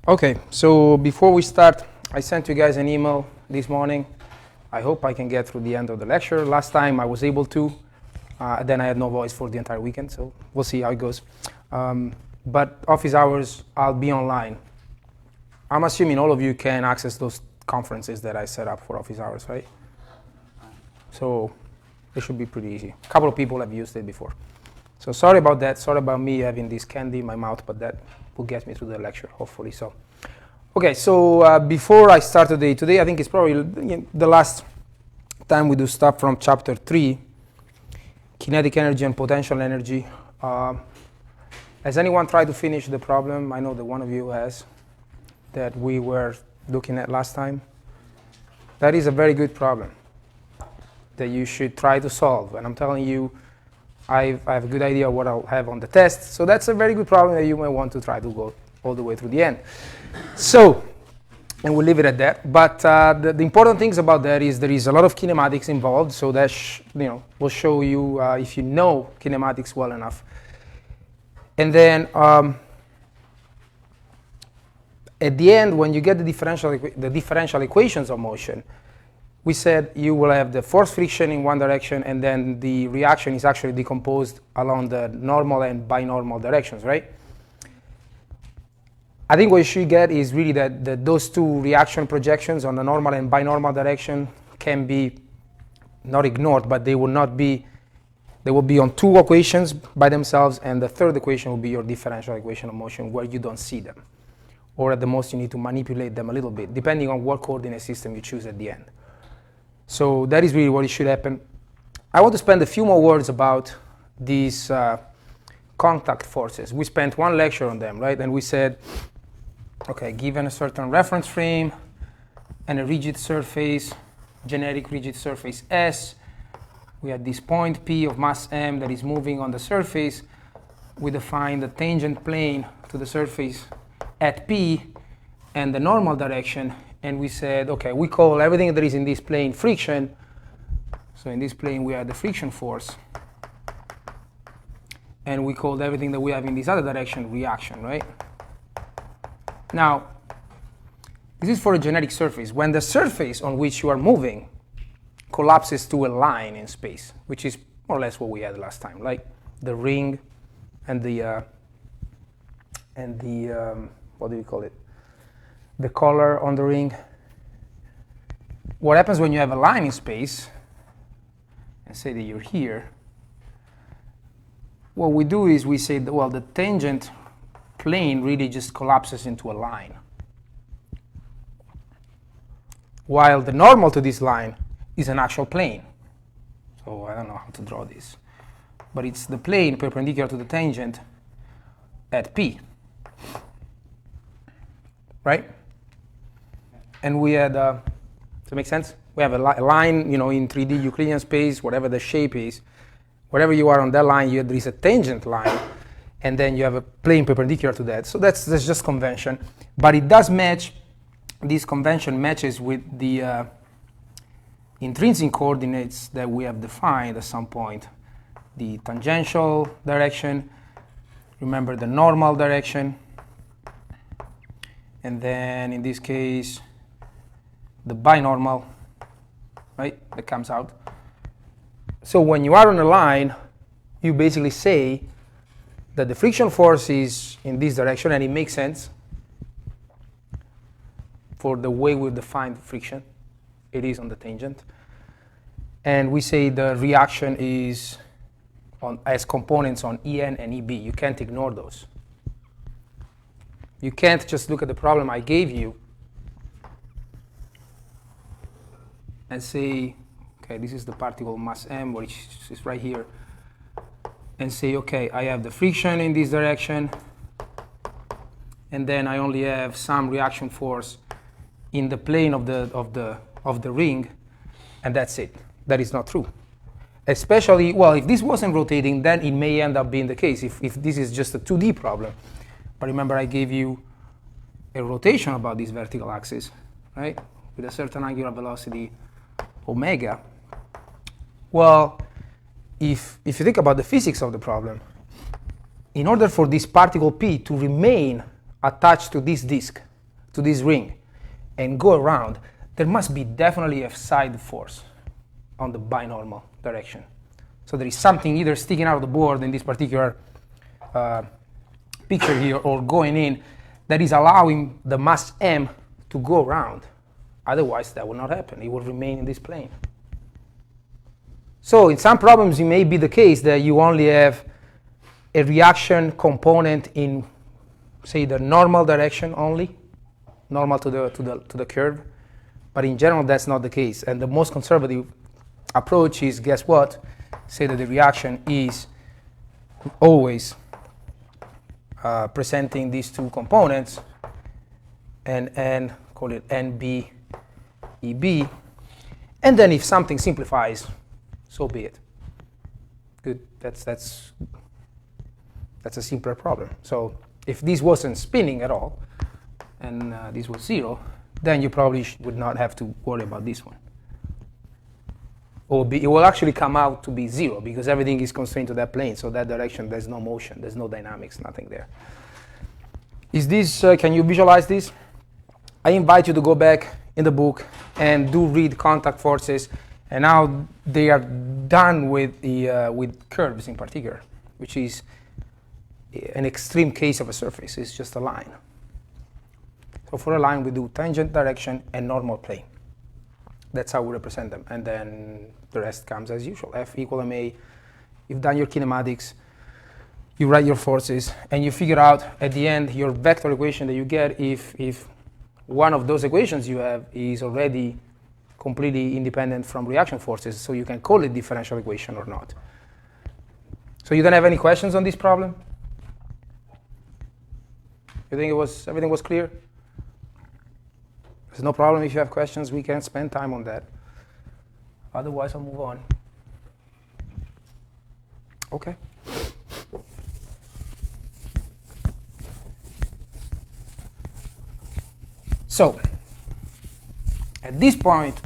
Okay, so before we start, I sent you guys an email this morning. I hope I can get through the end of the lecture. Last time I was able to, then I had no voice for the entire weekend, so we'll see how it goes. But office hours, I'll be online. I'm assuming all of you can access those conferences that I set up for office hours, right? So it should be pretty easy. A couple of people have used it before. So sorry about that. Sorry about me having this candy in my mouth, but that will get me through the lecture, hopefully. So, okay. So before I start today, I think it's probably the last time we do stuff from chapter 3, kinetic energy and potential energy. Has anyone tried to finish the problem? I know that one of you has, that we were looking at last time. That is a very good problem that you should try to solve. And I'm telling you, I have a good idea what I'll have on the test. So that's a very good problem that you may want to try to go all the way through the end. So, and we'll leave it at that. But the important things about that is there is a lot of kinematics involved. So that will show you if you know kinematics well enough. And then at the end, when you get the differential equations of motion, we said you will have the force friction in one direction, and then the reaction is actually decomposed along the normal and binormal directions, right? I think what you should get is really that those two reaction projections on the normal and binormal direction can be not ignored, but they will be on two equations by themselves, and the third equation will be your differential equation of motion where you don't see them. Or at the most, you need to manipulate them a little bit, depending on what coordinate system you choose at the end. So that is really what it should happen. I want to spend a few more words about these contact forces. We spent one lecture on them, right? And we said, okay, given a certain reference frame and a rigid surface, generic rigid surface S, we had this point P of mass m that is moving on the surface. We define the tangent plane to the surface at P and the normal direction. And we said, okay, we call everything that is in this plane friction. So in this plane, we have the friction force. And we called everything that we have in this other direction reaction, right? Now, this is for a generic surface. When the surface on which you are moving collapses to a line in space, which is more or less what we had last time, like the ring and the what do we call it? The color on the ring. What happens when you have a line in space, and say that you're here, what we do is we say that, well, the tangent plane really just collapses into a line, while the normal to this line is an actual plane. So I don't know how to draw this, but it's the plane perpendicular to the tangent at P, right? And we had, does that make sense? We have a line, in 3D Euclidean space, whatever the shape is, wherever you are on that line, there is a tangent line, and then you have a plane perpendicular to that. So that's just convention. But it does match, this convention matches with the intrinsic coordinates that we have defined at some point. The tangential direction, remember the normal direction, and then in this case, the binormal, right, that comes out. So when you are on a line, you basically say that the friction force is in this direction, and it makes sense for the way we define friction. It is on the tangent. And we say the reaction is as components on En and Eb. You can't ignore those. You can't just look at the problem I gave you and say, okay, this is the particle mass m, which is right here, and say, okay, I have the friction in this direction, and then I only have some reaction force in the plane of the ring, and that's it. That is not true. Especially, well, if this wasn't rotating, then it may end up being the case, if this is just a 2D problem. But remember, I gave you a rotation about this vertical axis, right, with a certain angular velocity omega. Well, if you think about the physics of the problem, in order for this particle P to remain attached to this disk, to this ring and go around, there must be definitely a side force on the binormal direction. So there is something either sticking out of the board in this particular picture here or going in that is allowing the mass m to go around. Otherwise, that will not happen. It will remain in this plane. So in some problems, it may be the case that you only have a reaction component in, say, the normal direction only, normal to the curve. But in general, that's not the case. And the most conservative approach is, guess what? Say that the reaction is always presenting these two components, and call it NB, EB. And then if something simplifies, so be it. Good. That's a simpler problem. So if this wasn't spinning at all, and this was 0, then you probably would not have to worry about this one. Or it will actually come out to be 0 because everything is constrained to that plane. So that direction, there's no motion, there's no dynamics, nothing there. Is this? Can you visualize this? I invite you to go back in the book and do read contact forces, and now they are done with the with curves in particular, which is an extreme case of a surface. It's just a line. So for a line, we do tangent direction and normal plane. That's how we represent them. And then the rest comes as usual. F equal ma. You've done your kinematics. You write your forces. And you figure out at the end your vector equation that you get if one of those equations you have is already completely independent from reaction forces. So you can call it differential equation or not. So you don't have any questions on this problem? You think everything was clear? There's no problem if you have questions. We can spend time on that. Otherwise, I'll move on. Okay. So, at this point,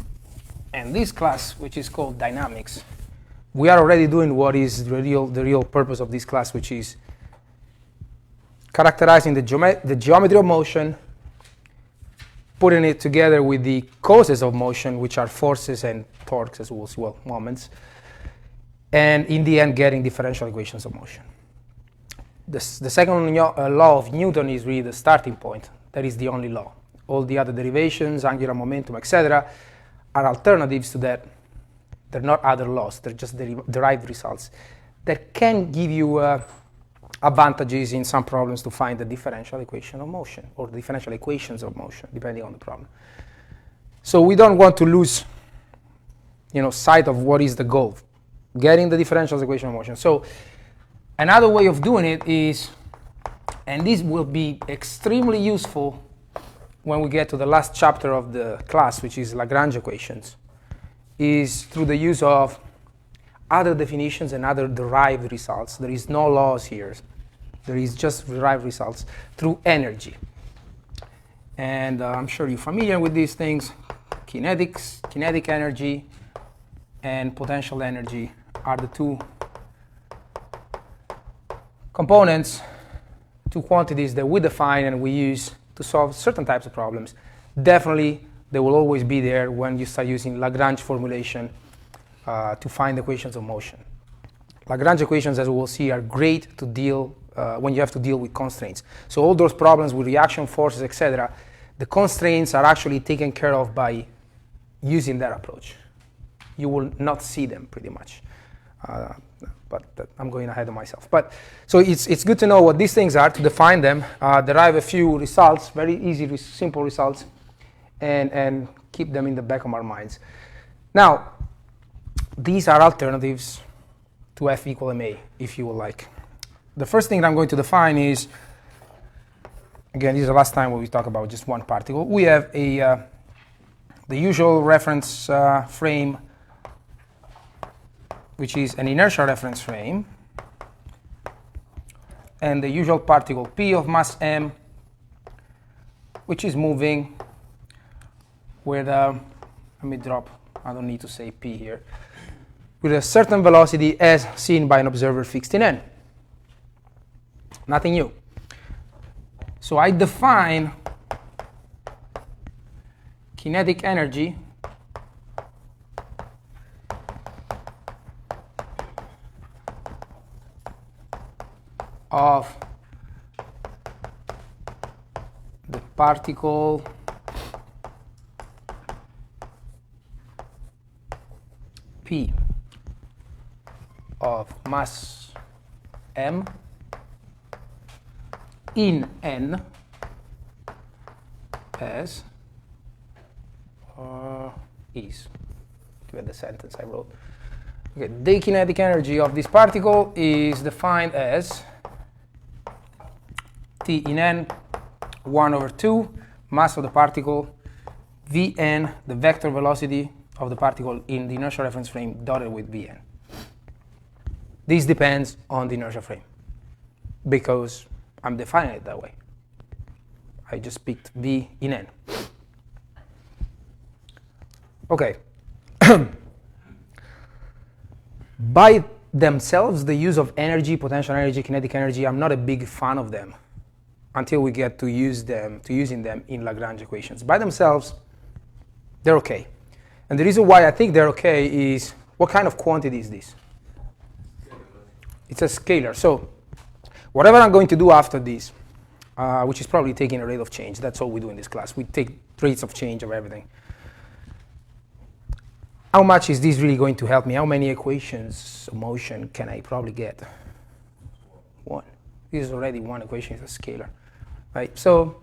in this class, which is called dynamics, we are already doing what is the real purpose of this class, which is characterizing the geometry of motion, putting it together with the causes of motion, which are forces and torques as well, moments, and in the end, getting differential equations of motion. The second law of Newton is really the starting point. That is the only law. All the other derivations, angular momentum, etc., are alternatives to that. They're not other laws. They're just derived results that can give you advantages in some problems to find the differential equation of motion or the differential equations of motion, depending on the problem. So we don't want to lose, sight of what is the goal, getting the differential equation of motion. So another way of doing it is, and this will be extremely useful when we get to the last chapter of the class, which is Lagrange equations, is through the use of other definitions and other derived results. There is no laws here. There is just derived results through energy. And I'm sure you're familiar with these things. Kinetic energy and potential energy are the two components, two quantities that we define and we use to solve certain types of problems. Definitely, they will always be there when you start using Lagrange formulation to find equations of motion. Lagrange equations, as we will see, are great to deal when you have to deal with constraints. So all those problems with reaction forces, etc., the constraints are actually taken care of by using that approach. You will not see them pretty much. But I'm going ahead of myself. But so it's good to know what these things are, to define them, derive a few results, very easy, simple results, and keep them in the back of our minds. Now, these are alternatives to F equal ma, if you would like. The first thing that I'm going to define is, again, this is the last time when we talk about just one particle. We have the usual reference frame, which is an inertial reference frame, and the usual particle P of mass m, which is moving with let me drop, I don't need to say P here, with a certain velocity as seen by an observer fixed in n. Nothing new. So I define kinetic energy of the particle P of mass m in n as is. Give the sentence I wrote. Okay, the kinetic energy of this particle is defined as T in n 1/2 mass of the particle Vn, the vector velocity of the particle in the inertial reference frame dotted with Vn. This depends on the inertial frame because I'm defining it that way. I just picked V in n. Okay. By themselves, the use of energy, potential energy, kinetic energy, I'm not a big fan of them until we get to using them in Lagrange equations. By themselves, they're okay. And the reason why I think they're okay is, what kind of quantity is this? It's a scalar. So whatever I'm going to do after this, which is probably taking a rate of change, that's all we do in this class. We take rates of change of everything. How much is this really going to help me? How many equations of motion can I probably get? One. This is already one equation, it's a scalar. Right? So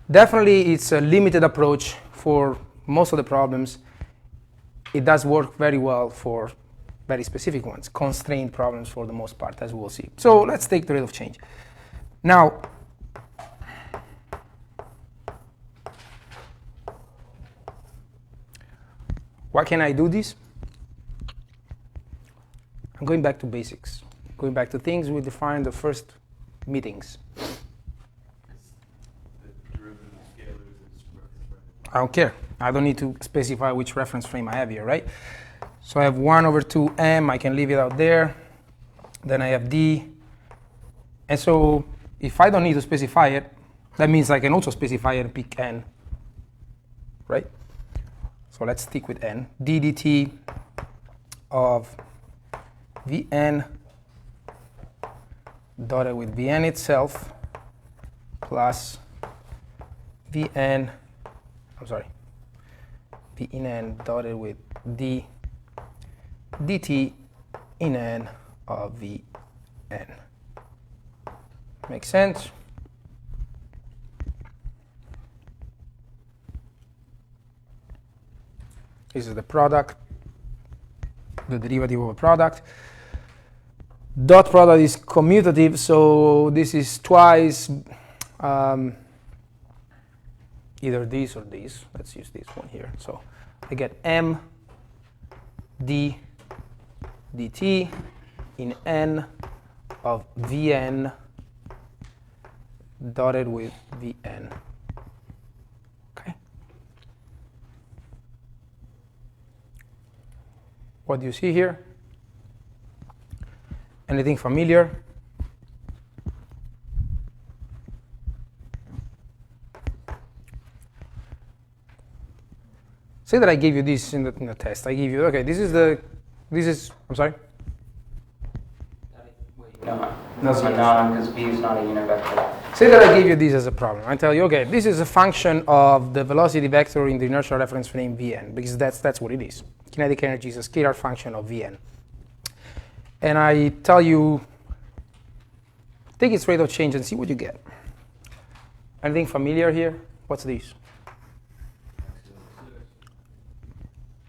definitely it's a limited approach for most of the problems. It does work very well for very specific ones, constrained problems for the most part, as we'll see. So let's take the rate of change. Now, why can I do this? I'm going back to basics, going back to things we defined in the first meetings. I don't care. I don't need to specify which reference frame I have here, right? So I have 1/2 m. I can leave it out there. Then I have d. And so if I don't need to specify it, that means I can also specify it and pick n, right? So let's stick with n. d dt of Vn dotted with Vn itself plus Vn, I'm sorry, V in n dotted with d dt in n of Vn. Makes sense? This is the product, the derivative of a product. Dot product is commutative, so this is twice either this or this. Let's use this one here. So I get m d dt in n of Vn dotted with Vn. Okay. What do you see here? Anything familiar? Say that I gave you this in the test. I give you, okay, this is, I'm sorry? No, because V is not a unit vector. Say that I give you this as a problem. I tell you, okay, this is a function of the velocity vector in the inertial reference frame Vn, because that's what it is. Kinetic energy is a scalar function of Vn. And I tell you, take its rate of change and see what you get. Anything familiar here? What's this?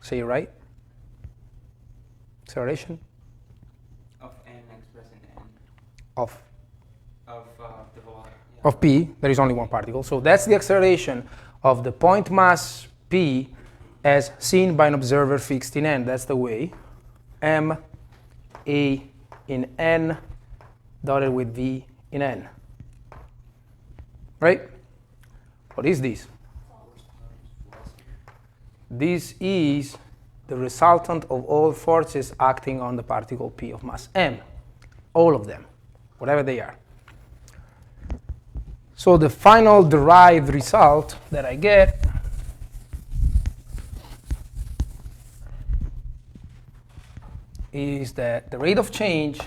Say it right. Acceleration? Of n expressed in n. Of The velocity. Yeah. of P, there is only one particle. So that's the acceleration of the point mass P as seen by an observer fixed in n. That's the way. M A in n dotted with V in n. Right? What is this? This is the resultant of all forces acting on the particle P of mass m. All of them, whatever they are. So the final derived result that I get is that the rate of change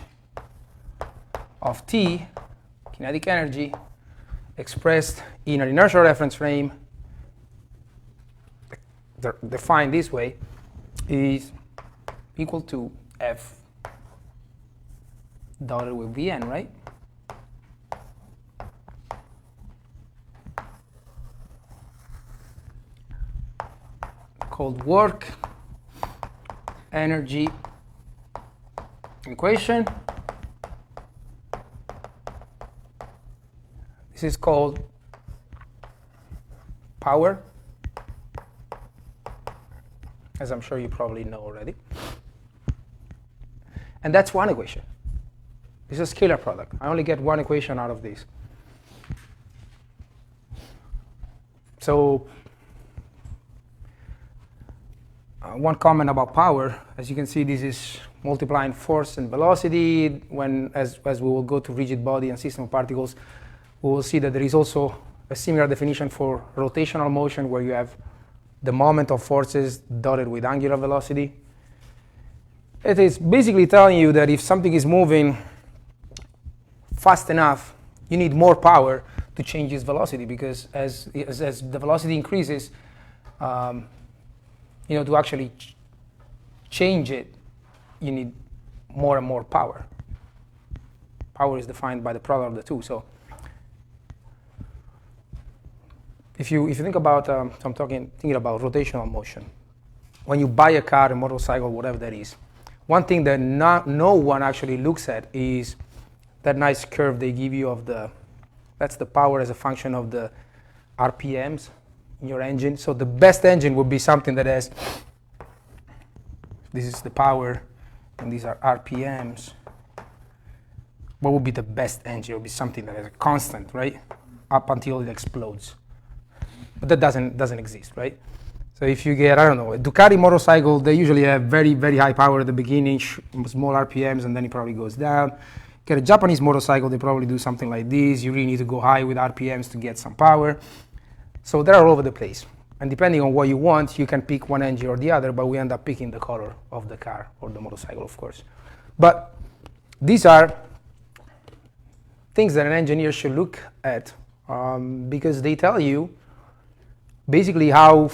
of T, kinetic energy, expressed in an inertial reference frame, defined this way, is equal to F dotted with Vn, right? Called work energy equation. This is called power, as I'm sure you probably know already. And that's one equation. This is a scalar product. I only get one equation out of this. So one comment about power, as you can see, this is multiplying force and velocity. As we will go to rigid body and system of particles, we will see that there is also a similar definition for rotational motion, where you have the moment of forces dotted with angular velocity. It is basically telling you that if something is moving fast enough, you need more power to change its velocity, because as the velocity increases, to actually change it, you need more and more power. Power is defined by the product of the two. So if you think about, I'm thinking about rotational motion. When you buy a car, a motorcycle, whatever that is, one thing that no one actually looks at is that nice curve they give you that's the power as a function of the RPMs in your engine. So the best engine would be something that has, this is the power, and these are RPMs. What would be the best engine? It would be something that has a constant, right, up until it explodes. But that doesn't exist, right? So if you get, I don't know, a Ducati motorcycle, they usually have very, very high power at the beginning, small RPMs, and then it probably goes down. Get a Japanese motorcycle, they probably do something like this. You really need to go high with RPMs to get some power. So they're all over the place. And depending on what you want, you can pick one engine or the other, but we end up picking the color of the car or the motorcycle, of course. But these are things that an engineer should look at because they tell you basically how,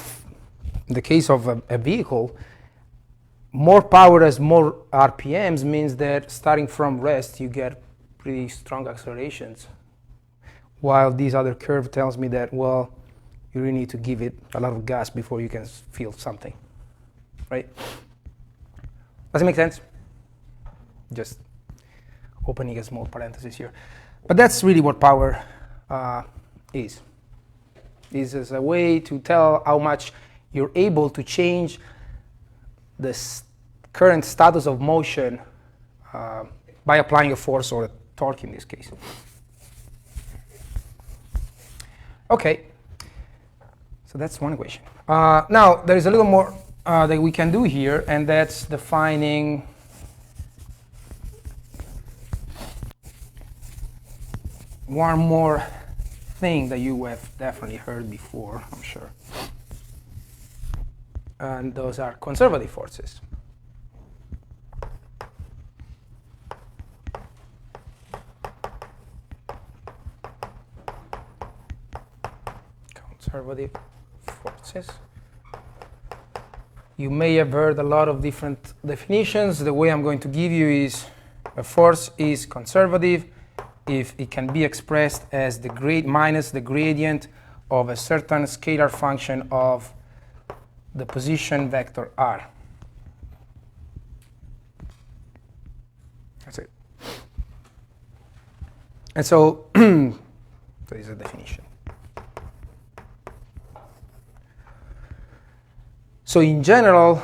in the case of a vehicle, more power as more RPMs means that starting from rest, you get pretty strong accelerations. While this other curve tells me that, well, you really need to give it a lot of gas before you can feel something, right? Does it make sense? Just opening a small parenthesis here. But that's really what power is. This is a way to tell how much you're able to change the current status of motion by applying a force or a torque in this case. Okay, so that's one equation. Now, there is a little more that we can do here, and that's defining one more thing that you have definitely heard before, I'm sure. And those are conservative forces. Conservative forces. You may have heard a lot of different definitions. The way I'm going to give you is a force is conservative if it can be expressed as minus the gradient of a certain scalar function of the position vector r. That's it. And so, that is a definition. So in general,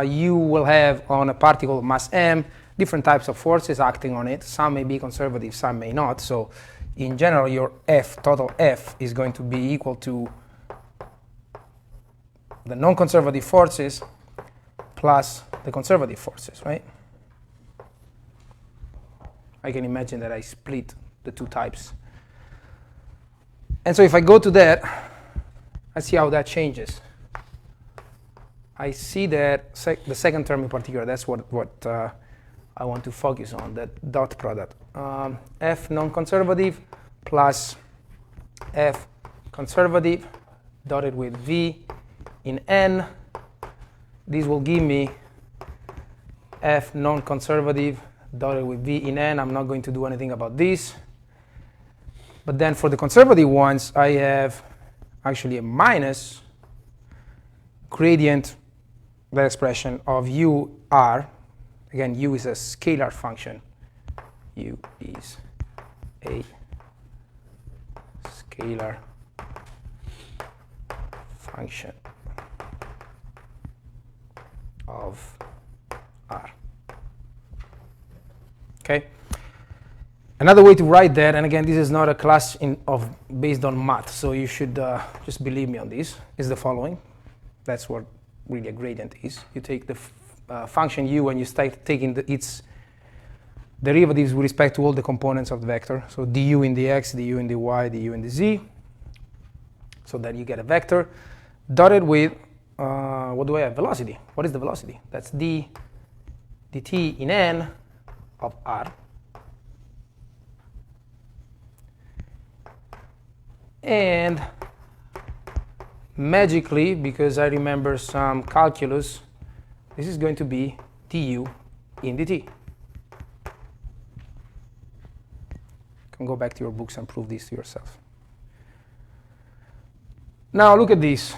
you will have on a particle of mass m different types of forces acting on it. Some may be conservative, some may not. So in general, your F, total F, is going to be equal to the non-conservative forces plus the conservative forces, right? I can imagine that I split the two types. And so if I go to that, I see how that changes. I see that the second term in particular, that's what I want to focus on, that dot product. F non-conservative plus F conservative dotted with V in N. This will give me F non-conservative dotted with V in N. I'm not going to do anything about this. But then for the conservative ones, I have actually a minus gradient, that expression of U R. Again, U is a scalar function. U is a scalar function of R. Okay. Another way to write that, and again, this is not a class based on math, so you should just believe me on this, is the following. That's what really a gradient is. You take the function u and you start taking its derivatives with respect to all the components of the vector. So du in the x, du in the y, du in the z. So that you get a vector dotted with, what do I have? Velocity. What is the velocity? That's d dt in n of r. And magically, because I remember some calculus, this is going to be du in dt. You can go back to your books and prove this to yourself. Now look at this.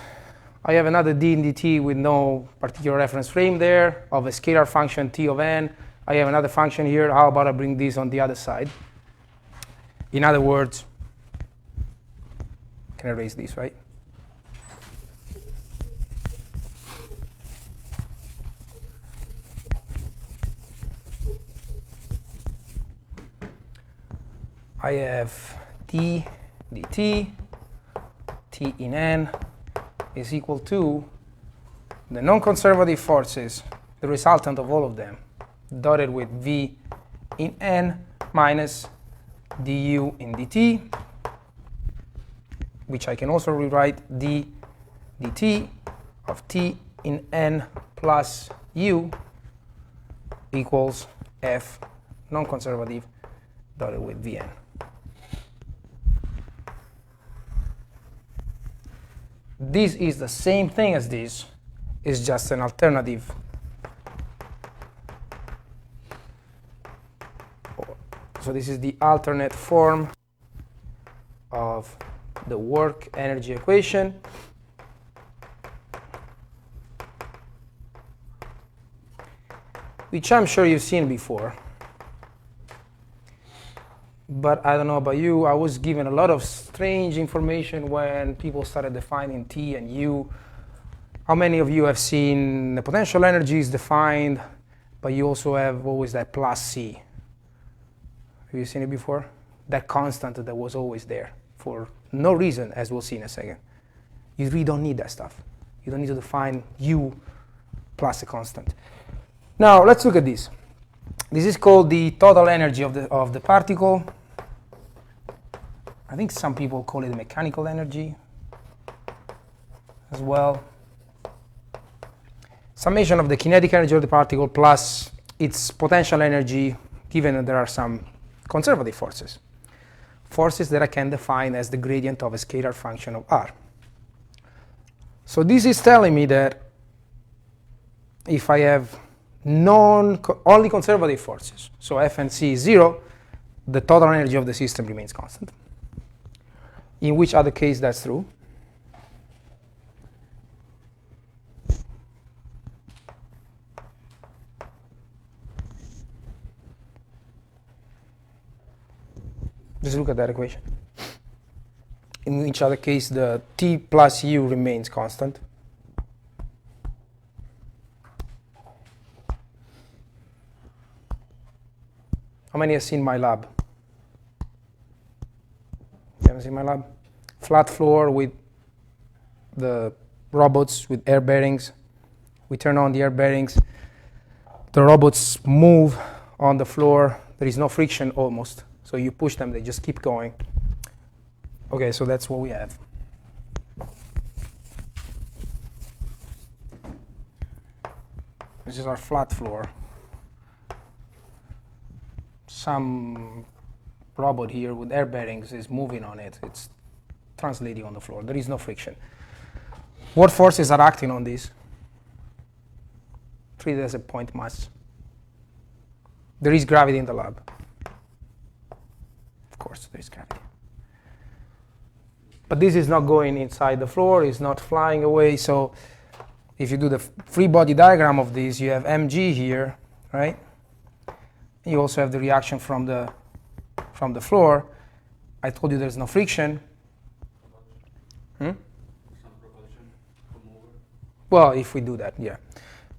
I have another d in dt with no particular reference frame there of a scalar function t of n. I have another function here. How about I bring this on the other side? In other words, I can erase this, right? I have d dt, t in n is equal to the non-conservative forces, the resultant of all of them, dotted with v in n minus du in dt, which I can also rewrite d dt of t in n plus u equals f non-conservative dotted with vn. This is the same thing as this, it's just an alternative. So this is the alternate form of the work energy equation. Which I'm sure you've seen before. But I don't know about you, I was given a lot of strange information when people started defining T and U. How many of you have seen the potential energy is defined, but you also have always that plus C? Have you seen it before? That constant that was always there for no reason, as we'll see in a second. You really don't need that stuff. You don't need to define U plus a constant. Now, let's look at this. This is called the total energy of the particle. I think some people call it mechanical energy as well. Summation of the kinetic energy of the particle plus its potential energy, given that there are some conservative forces. Forces that I can define as the gradient of a scalar function of r. So this is telling me that if I have only conservative forces, so F and C is 0, the total energy of the system remains constant. In which other case that's true? Just look at that equation. In which other case the T plus U remains constant. How many have seen my lab? You haven't seen my lab? Flat floor with the robots with air bearings. We turn on the air bearings. The robots move on the floor. There is no friction almost. So you push them, they just keep going. Okay, so that's what we have. This is our flat floor. Some robot here with air bearings is moving on it. It's translating on the floor. There is no friction. What forces are acting on this? Treat it as a point mass. There is gravity in the lab. Of course, there is gravity. But this is not going inside the floor. It's not flying away. So if you do the free body diagram of this, you have mg here, right? You also have the reaction from the floor. I told you there's no friction. Well, if we do that, yeah.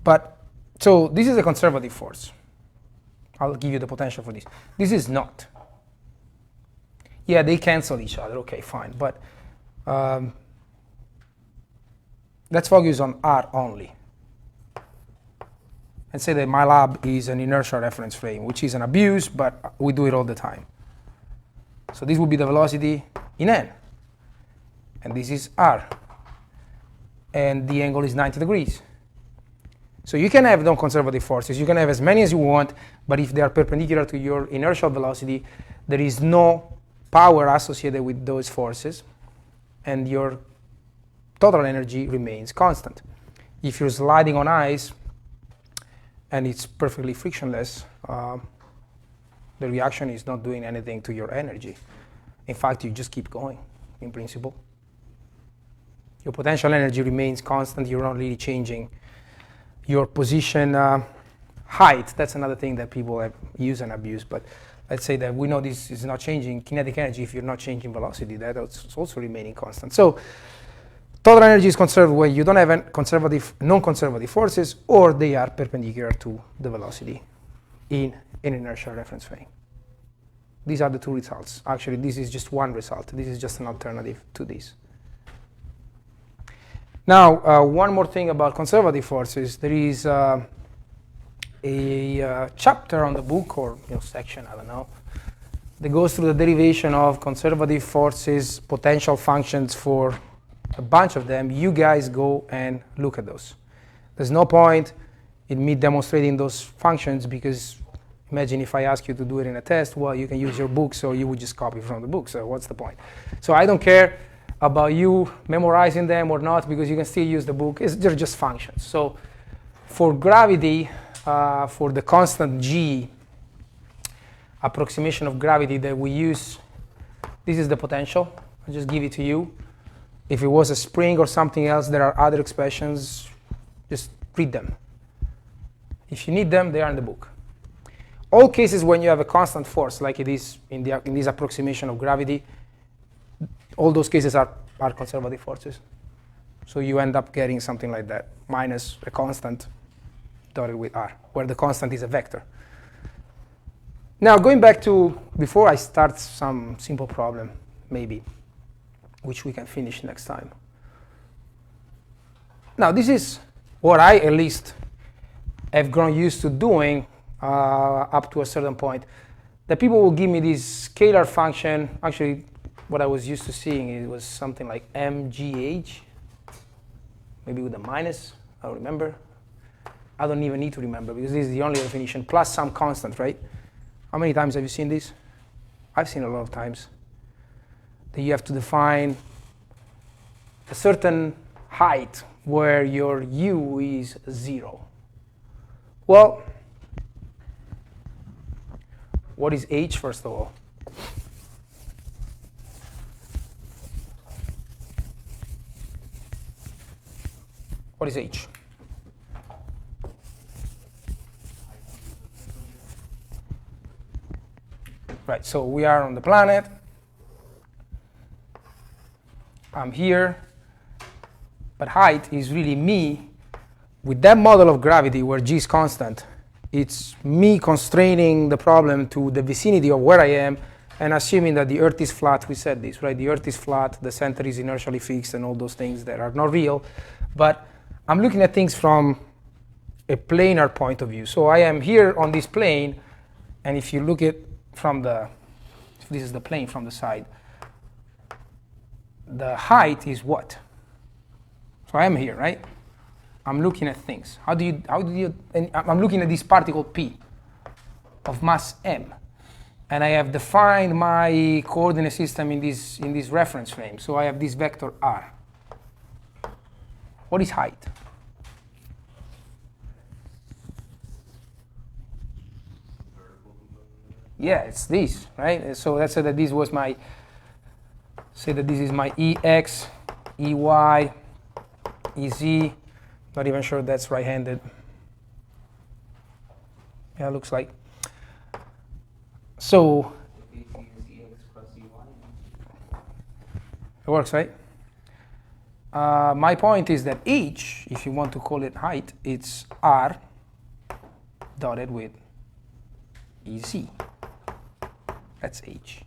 But so this is a conservative force. I'll give you the potential for this. This is not. Yeah, they cancel each other. Okay, fine. But let's focus on R only. And say that my lab is an inertial reference frame, which is an abuse, but we do it all the time. So this would be the velocity in n. And this is R. And the angle is 90 degrees. So you can have non-conservative forces. You can have as many as you want, but if they are perpendicular to your inertial velocity, there is no power associated with those forces, and your total energy remains constant. If you're sliding on ice, and it's perfectly frictionless, the reaction is not doing anything to your energy. In fact, you just keep going, in principle. Your potential energy remains constant. You're not really changing your position height. That's another thing that people have used and abused. But let's say that we know this is not changing kinetic energy if you're not changing velocity. That's also remaining constant. So total energy is conserved when you don't have non-conservative forces, or they are perpendicular to the velocity in an inertial reference frame. These are the two results. Actually, this is just one result. This is just an alternative to this. Now, one more thing about conservative forces. There is a chapter on the book, or section, I don't know, that goes through the derivation of conservative forces, potential functions for a bunch of them. You guys go and look at those. There's no point in me demonstrating those functions, because imagine if I ask you to do it in a test. Well, you can use your books, or you would just copy from the book. So what's the point? So I don't care about you memorizing them or not, because you can still use the book. They're just functions. So for gravity, for the constant g approximation of gravity that we use, this is the potential. I'll just give it to you. If it was a spring or something else, there are other expressions. Just read them. If you need them, they are in the book. All cases when you have a constant force, like it is in this approximation of gravity, all those cases are conservative forces. So you end up getting something like that, minus a constant dotted with r, where the constant is a vector. Now, going back to before I start some simple problem, maybe, which we can finish next time. Now, this is what I, at least, have grown used to doing up to a certain point. That people will give me this scalar function. Actually, what I was used to seeing, it was something like mgh, maybe with a minus. I don't remember. I don't even need to remember, because this is the only definition, plus some constant, right? How many times have you seen this? I've seen a lot of times. That you have to define a certain height where your u is 0. Well, what is h, first of all? What is h? Right, so we are on the planet. I'm here. But height is really me. With that model of gravity where g is constant, it's me constraining the problem to the vicinity of where I am, and assuming that the Earth is flat. We said this, right? The Earth is flat, the center is inertially fixed, and all those things that are not real. But I'm looking at things from a planar point of view. So I am here on this plane, and if you look at from the, if this is the plane from the side, the height is what? So I am here, right? I'm looking at things. And I'm looking at this particle P of mass m, and I have defined my coordinate system in this reference frame. So I have this vector r. What is height? Yeah, it's this, right? So let's say that this was my, say that this is my EX, EY, EZ. Not even sure that's right-handed. Yeah, it looks like. So it works, right? My point is that h, if you want to call it height, it's r dotted with EZ. That's h.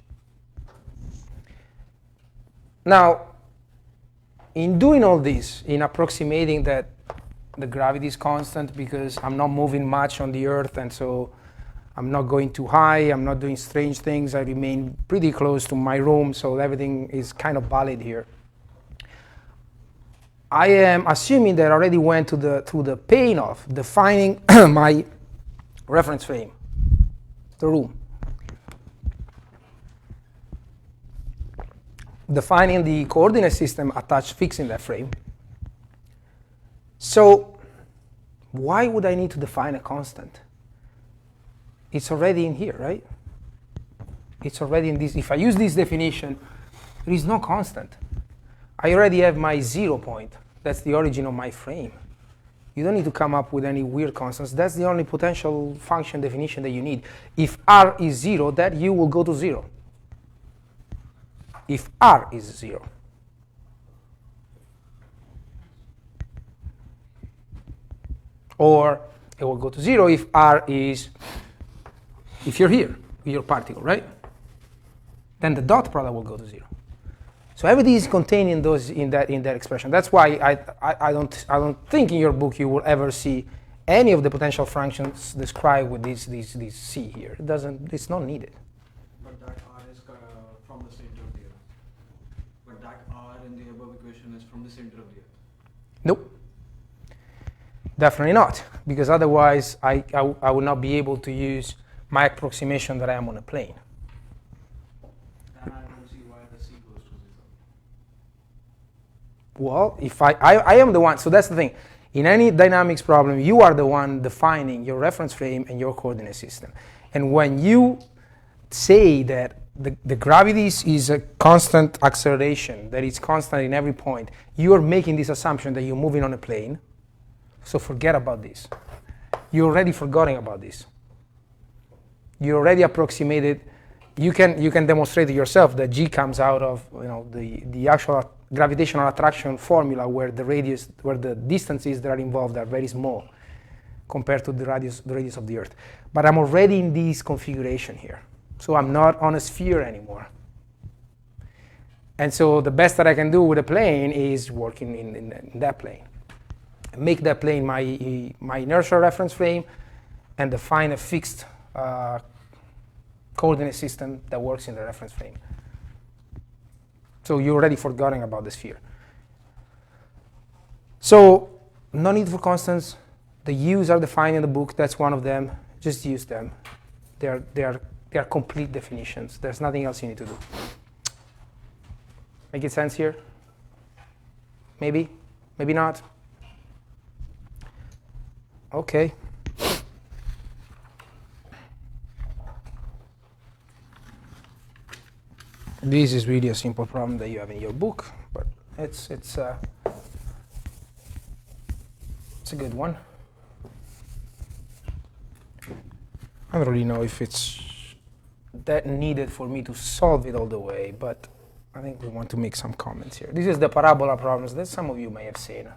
Now, in doing all this, in approximating that the gravity is constant because I'm not moving much on the Earth, and so I'm not going too high, I'm not doing strange things, I remain pretty close to my room, so everything is kind of valid here. I am assuming that I already went through the pain of defining my reference frame, the room. Defining the coordinate system attached fixed in that frame. So why would I need to define a constant? It's already in here, right? It's already in this. If I use this definition, there is no constant. I already have my 0 point. That's the origin of my frame. You don't need to come up with any weird constants. That's the only potential function definition that you need. If r is 0, that u will go to 0. If r is 0. Or it will go to 0 if r is, if you're here with your particle, right? Then the dot product will go to 0. So everything is contained in that expression. That's why I don't think in your book you will ever see any of the potential functions described with this c here. It's not needed. But that r is from the center of the Earth. But that r in the above equation is from the center of the Earth. Nope. Definitely not, because otherwise I would not be able to use my approximation that I am on a plane. And I don't see why the c goes to 0. Well, if I am the one, so that's the thing. In any dynamics problem, you are the one defining your reference frame and your coordinate system. And when you say that the gravity is a constant acceleration, that it's constant in every point, you are making this assumption that you're moving on a plane. So forget about this. You already forgotten about this. You already approximated. You can demonstrate it yourself that G comes out of the actual gravitational attraction formula where the distances that are involved are very small compared to the radius of the Earth. But I'm already in this configuration here. So I'm not on a sphere anymore. And so the best that I can do with a plane is working in that plane. Make that plane my inertial reference frame and define a fixed coordinate system that works in the reference frame. So you already forgotten about the sphere. So no need for constants. The U's are defined in the book. That's one of them. Just use them. They are complete definitions. There's nothing else you need to do. Make it sense here? Maybe? Maybe not? Okay. This is really a simple problem that you have in your book, but it's a good one. I don't really know if it's that needed for me to solve it all the way, but I think we want to make some comments here. This is the parabola problems that some of you may have seen.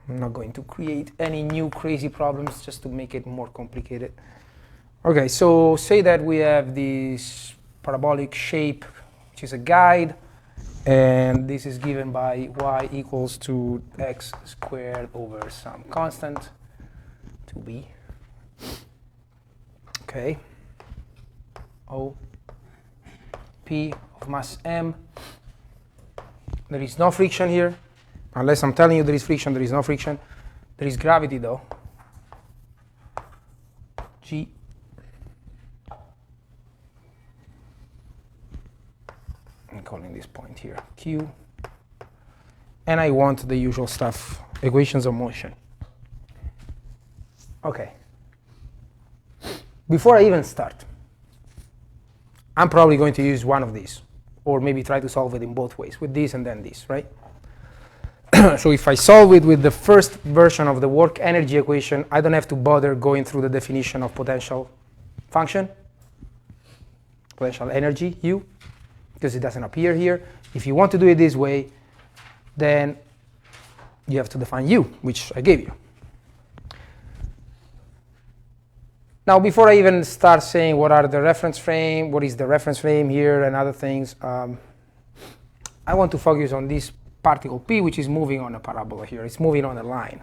I'm not going to create any new crazy problems just to make it more complicated. Okay, so say that we have this parabolic shape, which is a guide, and this is given by y equals to x squared over some constant, 2b. Okay. O P of mass m. There is no friction here. Unless I'm telling you there is friction, there is no friction. There is gravity though. G. I'm calling this point here Q. And I want the usual stuff, equations of motion. Okay. Before I even start, I'm probably going to use one of these, or maybe try to solve it in both ways, with this and then this, right? So if I solve it with the first version of the work energy equation, I don't have to bother going through the definition of potential function, potential energy, U, because it doesn't appear here. If you want to do it this way, then you have to define U, which I gave you. Now, before I even start saying what are the reference frame, what is the reference frame here and other things, I want to focus on this particle P, which is moving on a parabola here. It's moving on a line.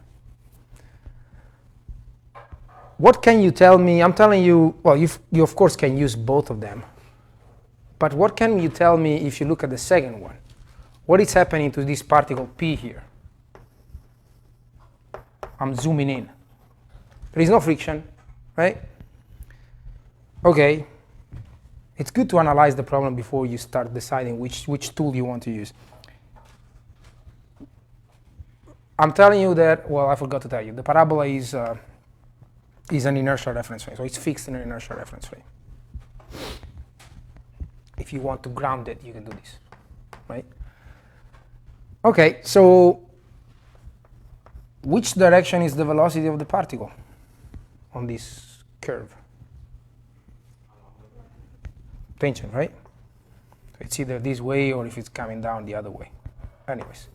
What can you tell me? I'm telling you, well, you of course can use both of them. But what can you tell me if you look at the second one? What is happening to this particle P here? I'm zooming in. There is no friction, right? Okay. It's good to analyze the problem before you start deciding which tool you want to use. I'm telling you that, well, I forgot to tell you, the parabola is an inertial reference frame, so it's fixed in an inertial reference frame. If you want to ground it, you can do this, right? Okay, so which direction is the velocity of the particle on this curve? Tangent, right? So it's either this way or if it's coming down the other way. Anyways,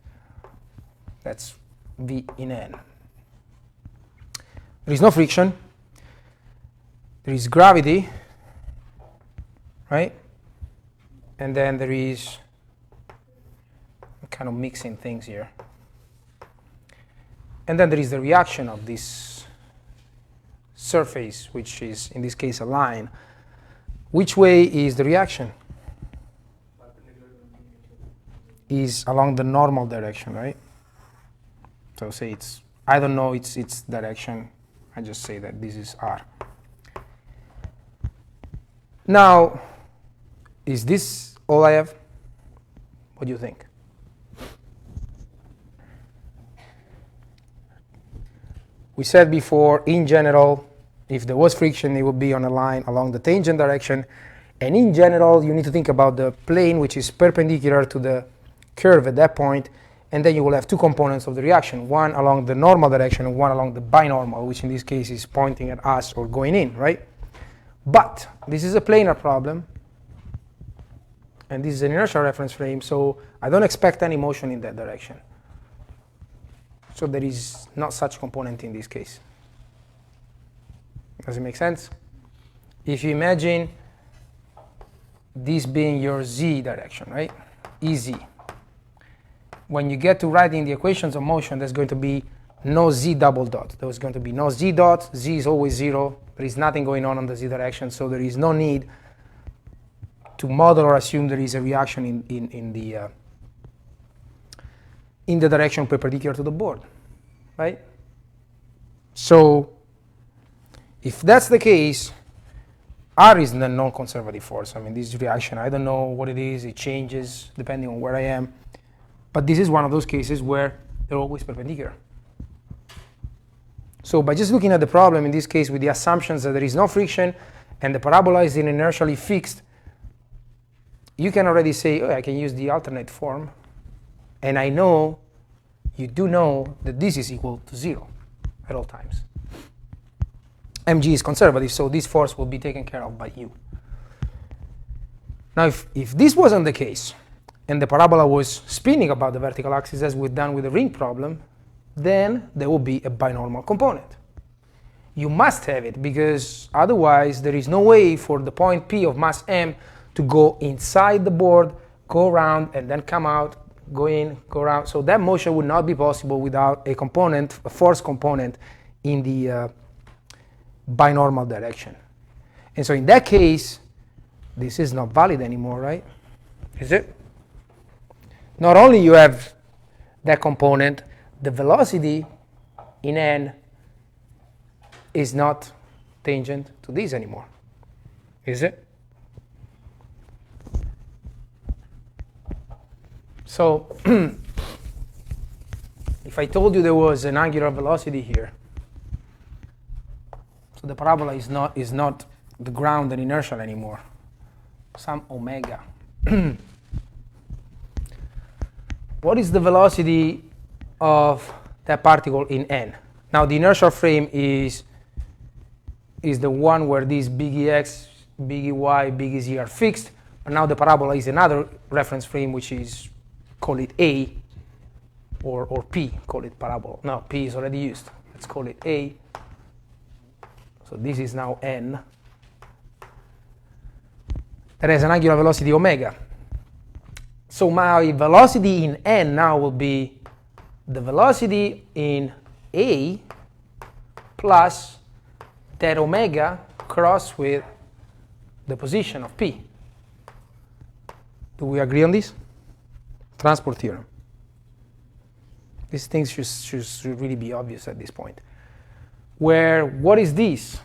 that's V in N. There is no friction. There is gravity, right? And then there is, I'm kind of mixing things here. And then there is the reaction of this surface, which is, in this case, a line. Which way is the reaction? Is along the normal direction, right? So say it's, I don't know its direction. I just say that this is R. Now, is this all I have? What do you think? We said before, in general, if there was friction, it would be on a line along the tangent direction. And in general, you need to think about the plane which is perpendicular to the curve at that point. And then you will have two components of the reaction, one along the normal direction and one along the binormal, which in this case is pointing at us or going in, right? But this is a planar problem. And this is an inertial reference frame, so I don't expect any motion in that direction. So there is not such komponent in this case. Does it make sense? If you imagine this being your z direction, right? Ez. When you get to writing the equations of motion, there's going to be no z double dot. There's going to be no z dot. Z is always 0. There is nothing going on the z direction, so there is no need to model or assume there is a reaction in the direction perpendicular to the board, right? So if that's the case, R is the non-conservative force. I mean, this reaction, I don't know what it is. It changes depending on where I am. But this is one of those cases where they're always perpendicular. So by just looking at the problem, in this case, with the assumptions that there is no friction and the parabola is inertially fixed, you can already say, oh, I can use the alternate form. And I know, you do know, that this is equal to 0 at all times. Mg is conservative, so this force will be taken care of by U. Now, if this wasn't the case, and the parabola was spinning about the vertical axis as we've done with the ring problem, then there will be a binormal component. You must have it, because otherwise there is no way for the point P of mass m to go inside the board, go around, and then come out, go in, go around. So that motion would not be possible without a component, a force component, in the binormal direction. And so in that case, this is not valid anymore, right? Is it? Not only you have that component, the velocity in n is not tangent to this anymore, is it? So if I told you there was an angular velocity here, so the parabola is not the ground and inertial anymore, some omega. What is the velocity of that particle in n? Now the inertial frame is the one where these big Ex, big Ey, big Z are fixed, but now the parabola is another reference frame, which is, call it A, or P, call it parabola. No, P is already used. Let's call it A. So this is now n. That has an angular velocity omega. So my velocity in n now will be the velocity in A plus that omega crossed with the position of P. Do we agree on this? Transport theorem. These things should really be obvious at this point. Where, what is this?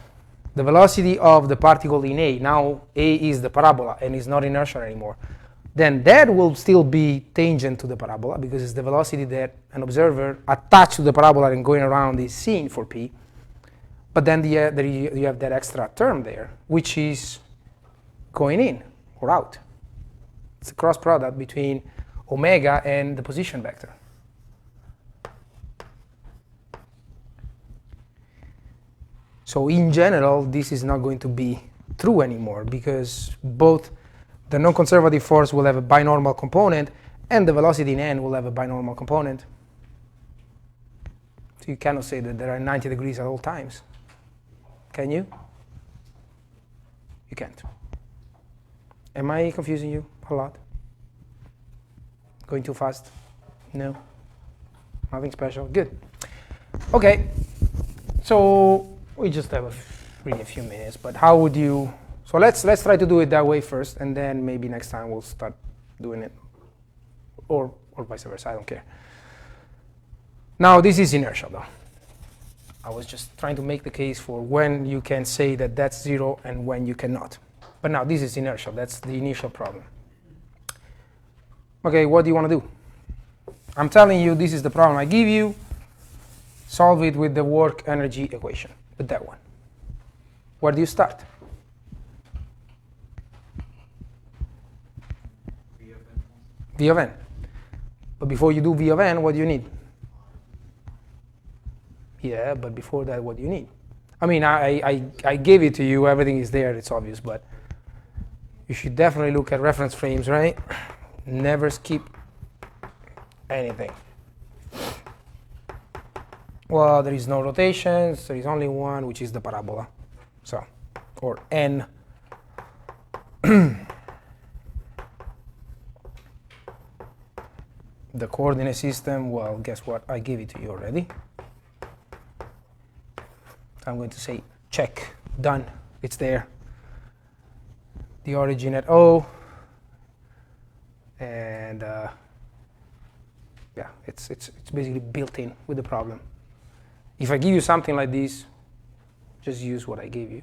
The velocity of the particle in A. Now A is the parabola and is not inertial anymore. Then that will still be tangent to the parabola because it's the velocity that an observer attached to the parabola and going around is seeing for P. But then you have that extra term there, which is going in or out. It's a cross product between omega and the position vector. So in general, this is not going to be true anymore because both the non-conservative force will have a binormal component and the velocity in n will have a binormal component. So you cannot say that there are 90 degrees at all times. Can you? You can't. Am I confusing you a lot? Going too fast? No? Nothing special? Good. Okay. So we just have really a few minutes, but how would you... So let's try to do it that way first, and then maybe next time we'll start doing it. Or vice versa, I don't care. Now this is inertial though. I was just trying to make the case for when you can say that that's zero and when you cannot. But now this is inertial, that's the initial problem. Okay, what do you want to do? I'm telling you this is the problem I give you. Solve it with the work energy equation, with that one. Where do you start? V of n. But before you do V of n, what do you need? Yeah, but before that, what do you need? I mean, I gave it to you. Everything is there. It's obvious. But you should definitely look at reference frames, right? Never skip anything. Well, there is no rotations. There is only one, which is the parabola. So, or n. The coordinate system, well, guess what? I gave it to you already. I'm going to say check, done, it's there. The origin at O, and yeah, it's basically built in with the problem. If I give you something like this, just use what I gave you.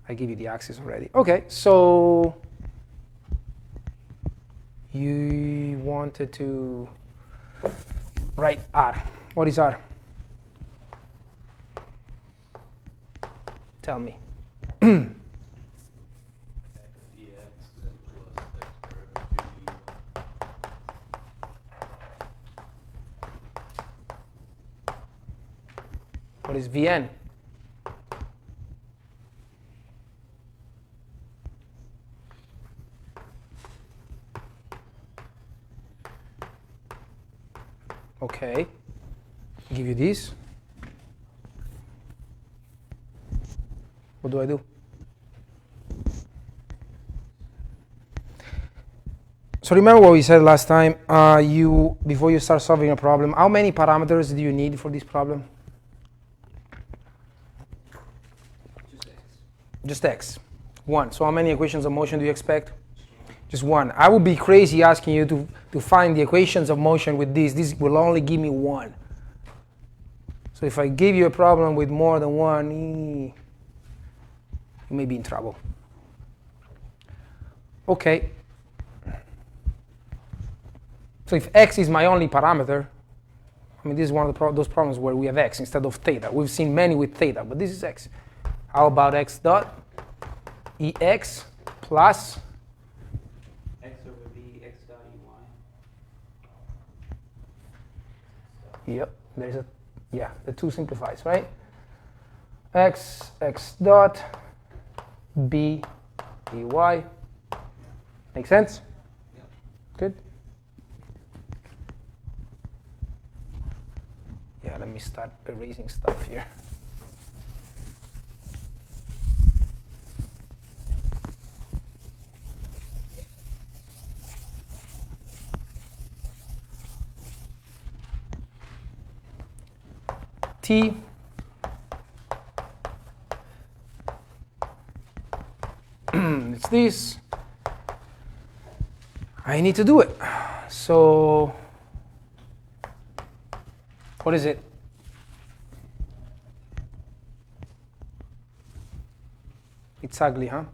I gave you the axis already. Okay, so you wanted to write R. What is R? Tell me. What is Vn? Okay. Give you this. What do I do? So remember what we said last time. Before you start solving a problem, how many parameters do you need for this problem? Just x. One. So how many equations of motion do you expect? Just one. I would be crazy asking you to find the equations of motion with this. This will only give me one. So if I give you a problem with more than one, you may be in trouble. Okay. So if x is my only parameter, I mean, this is one of those problems where we have x instead of theta. We've seen many with theta, but this is x. How about x dot? Ex plus X over B, X dot EY. Yep, there's a, yeah, the 2 simplifies, right? X dot B EY. Make sense? Yeah. Good. Yeah, let me start erasing stuff here. T it's this. I need to do it. So what is it? It's ugly, huh? X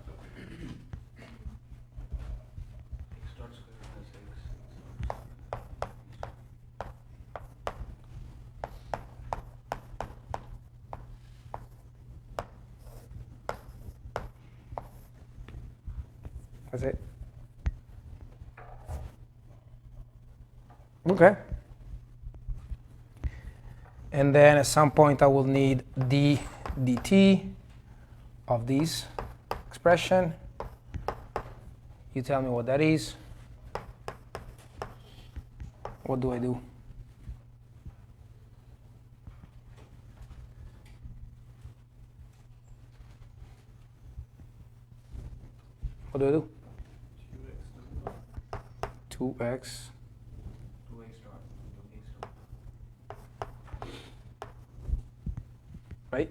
dot square plus x. That's it. Okay. And then at some point I will need d dt of this expression. You tell me what that is. What do I do? What do I do? 2x. 2x dot. Right?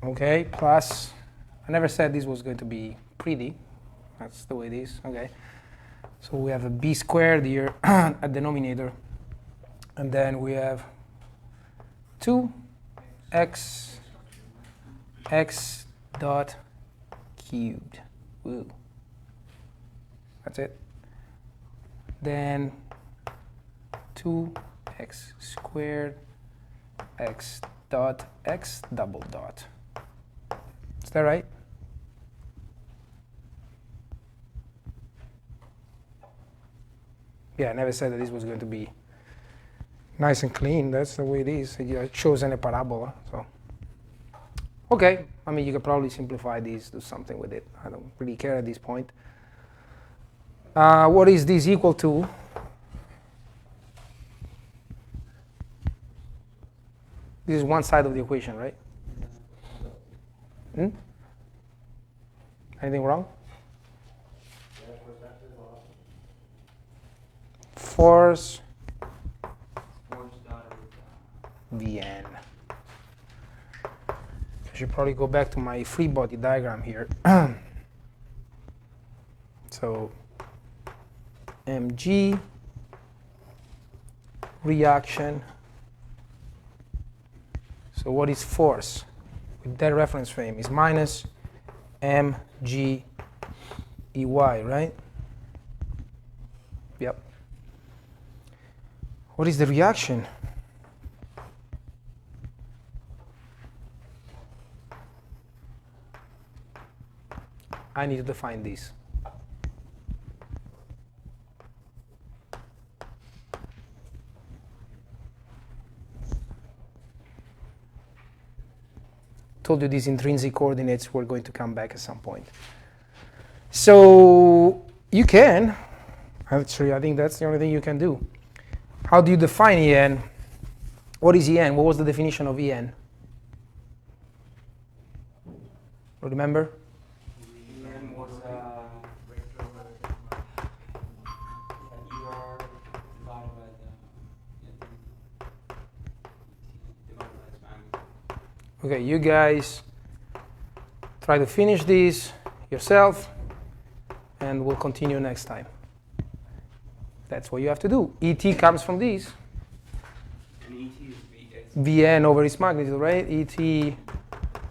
Okay, plus, I never said this was going to be pretty. That's the way it is. Okay. So we have a b squared here at denominator. And then we have 2x x dot cubed. Woo. That's it. Then 2x squared x dot x double dot. Is that right? Yeah, I never said that this was going to be nice and clean. That's the way it is. I chosen a parabola. So, okay. I mean, you could probably simplify these, do something with it. I don't really care at this point. What is this equal to? This is one side of the equation, right? Hmm? Anything wrong? Force Vn. I should probably go back to my free body diagram here. So mg reaction. So what is force with that reference frame is minus mg ey, right? Yep. What is the reaction? I need to define this. Told you these intrinsic coordinates were going to come back at some point. So you can, actually, I think that's the only thing you can do. How do you define En? What is En? What was the definition of En? Remember? En was ER divided by the span. Okay, you guys try to finish this. yourself, and we'll continue next time. That's what you have to do. ET comes from these. And ET is Vn over its magnitude, right? ET,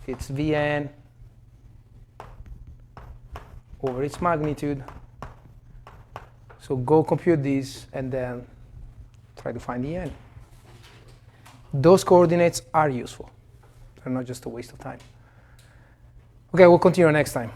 it's Vn over its magnitude. So go compute these and then try to find the n. Those coordinates are useful. They're not just a waste of time. Okay, we'll continue next time.